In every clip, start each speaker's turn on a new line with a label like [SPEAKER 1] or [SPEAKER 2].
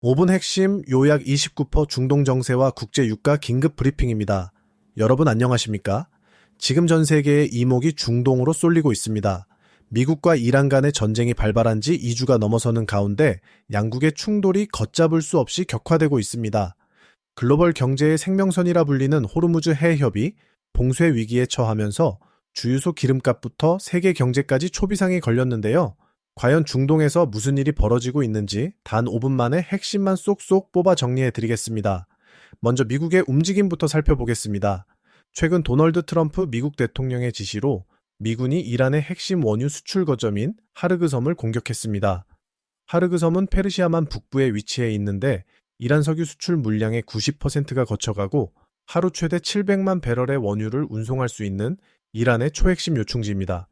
[SPEAKER 1] 5분 핵심 요약 29% 중동 정세와 국제 유가 긴급 브리핑입니다. 여러분 안녕하십니까? 지금 전 세계의 이목이 중동으로 쏠리고 있습니다. 미국과 이란 간의 전쟁이 발발한 지 2주가 넘어서는 가운데 양국의 충돌이 걷잡을 수 없이 격화되고 있습니다. 글로벌 경제의 생명선이라 불리는 호르무즈 해협이 봉쇄 위기에 처하면서 주유소 기름값부터 세계 경제까지 초비상이 걸렸는데요. 과연 중동에서 무슨 일이 벌어지고 있는지 단 5분 만에 핵심만 쏙쏙 뽑아 정리해 드리겠습니다. 먼저 미국의 움직임부터 살펴보겠습니다. 최근 도널드 트럼프 미국 대통령의 지시로 미군이 이란의 핵심 원유 수출 거점인 하르그 섬을 공격했습니다. 하르그 섬은 페르시아만 북부에 위치해 있는데 이란 석유 수출 물량의 90%가 거쳐가고 하루 최대 700만 배럴의 원유를 운송할 수 있는 이란의 초핵심 요충지입니다.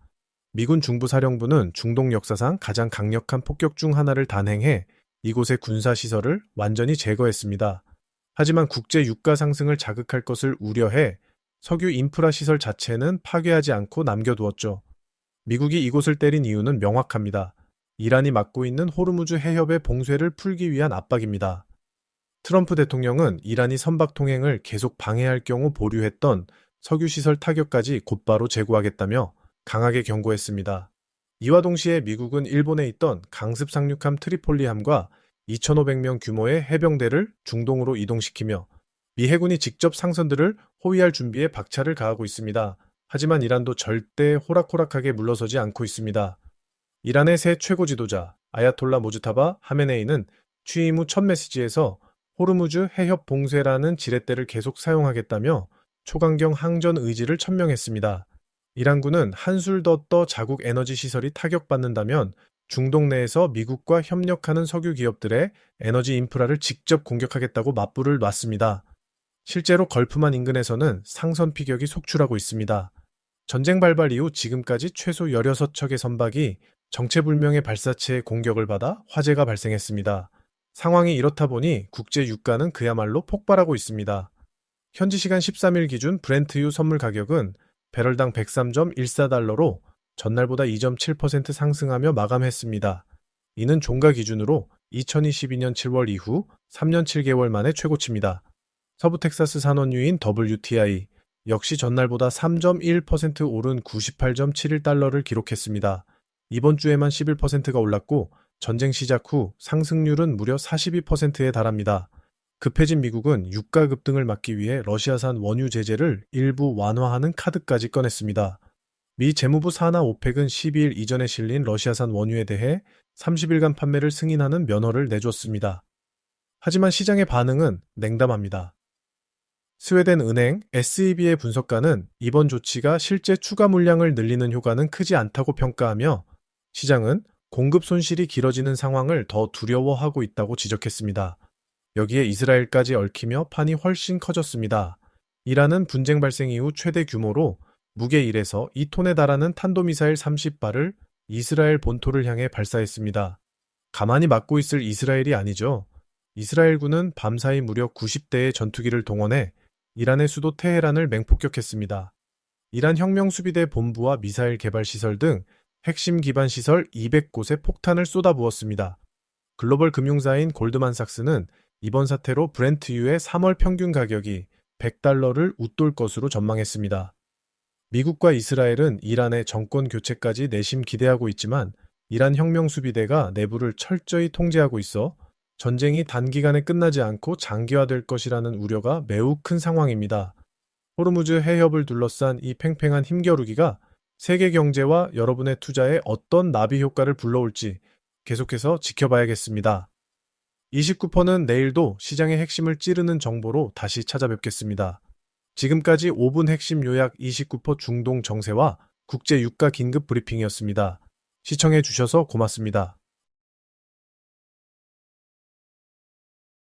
[SPEAKER 1] 미군 중부사령부는 중동 역사상 가장 강력한 폭격 중 하나를 단행해 이곳의 군사시설을 완전히 제거했습니다. 하지만 국제 유가 상승을 자극할 것을 우려해 석유 인프라 시설 자체는 파괴하지 않고 남겨두었죠. 미국이 이곳을 때린 이유는 명확합니다. 이란이 막고 있는 호르무즈 해협의 봉쇄를 풀기 위한 압박입니다. 트럼프 대통령은 이란이 선박 통행을 계속 방해할 경우 보류했던 석유시설 타격까지 곧바로 제고하겠다며 강하게 경고했습니다. 이와 동시에 미국은 일본에 있던 강습 상륙함 트리폴리함과 2,500명 규모의 해병대를 중동으로 이동시키며 미 해군이 직접 상선들을 호위할 준비에 박차를 가하고 있습니다. 하지만 이란도 절대 호락호락하게 물러서지 않고 있습니다. 이란의 새 최고 지도자 아야톨라 모즈타바 하메네이는 취임 후 첫 메시지에서 호르무즈 해협 봉쇄라는 지렛대를 계속 사용하겠다며 초강경 항전 의지를 천명했습니다. 이란군은 한술 더 떠 자국 에너지 시설이 타격받는다면 중동 내에서 미국과 협력하는 석유 기업들의 에너지 인프라를 직접 공격하겠다고 맞불을 놨습니다. 실제로 걸프만 인근에서는 상선 피격이 속출하고 있습니다. 전쟁 발발 이후 지금까지 최소 16척의 선박이 정체불명의 발사체의 공격을 받아 화재가 발생했습니다. 상황이 이렇다 보니 국제 유가는 그야말로 폭발하고 있습니다. 현지 시간 13일 기준 브렌트유 선물 가격은 배럴당 103.14달러로 전날보다 2.7% 상승하며 마감했습니다. 이는 종가 기준으로 2022년 7월 이후 3년 7개월 만에 최고치입니다. 서부 텍사스 산원유인 WTI 역시 전날보다 3.1% 오른 98.71달러를 기록했습니다. 이번 주에만 11%가 올랐고 전쟁 시작 후 상승률은 무려 42%에 달합니다. 급해진 미국은 유가 급등을 막기 위해 러시아산 원유 제재를 일부 완화하는 카드까지 꺼냈습니다. 미 재무부 산하 오펙은 12일 이전에 실린 러시아산 원유에 대해 30일간 판매를 승인하는 면허를 내줬습니다. 하지만 시장의 반응은 냉담합니다. 스웨덴 은행 SEB의 분석가는 이번 조치가 실제 추가 물량을 늘리는 효과는 크지 않다고 평가하며 시장은 공급 손실이 길어지는 상황을 더 두려워하고 있다고 지적했습니다. 여기에 이스라엘까지 얽히며 판이 훨씬 커졌습니다. 이란은 분쟁 발생 이후 최대 규모로 무게 1에서 2톤에 달하는 탄도미사일 30발을 이스라엘 본토를 향해 발사했습니다. 가만히 막고 있을 이스라엘이 아니죠. 이스라엘군은 밤사이 무려 90대의 전투기를 동원해 이란의 수도 테헤란을 맹폭격했습니다. 이란 혁명수비대 본부와 미사일 개발 시설 등 핵심 기반 시설 200곳에 폭탄을 쏟아부었습니다. 글로벌 금융사인 골드만삭스는 이번 사태로 브렌트유의 3월 평균 가격이 100달러를 웃돌 것으로 전망했습니다. 미국과 이스라엘은 이란의 정권 교체까지 내심 기대하고 있지만 이란 혁명수비대가 내부를 철저히 통제하고 있어 전쟁이 단기간에 끝나지 않고 장기화될 것이라는 우려가 매우 큰 상황입니다. 호르무즈 해협을 둘러싼 이 팽팽한 힘겨루기가 세계 경제와 여러분의 투자에 어떤 나비 효과를 불러올지 계속해서 지켜봐야겠습니다. 29%는 내일도 시장의 핵심을 찌르는 정보로 다시 찾아뵙겠습니다. 지금까지 5분 핵심 요약 29% 중동 정세와 국제 유가 긴급 브리핑이었습니다. 시청해 주셔서 고맙습니다.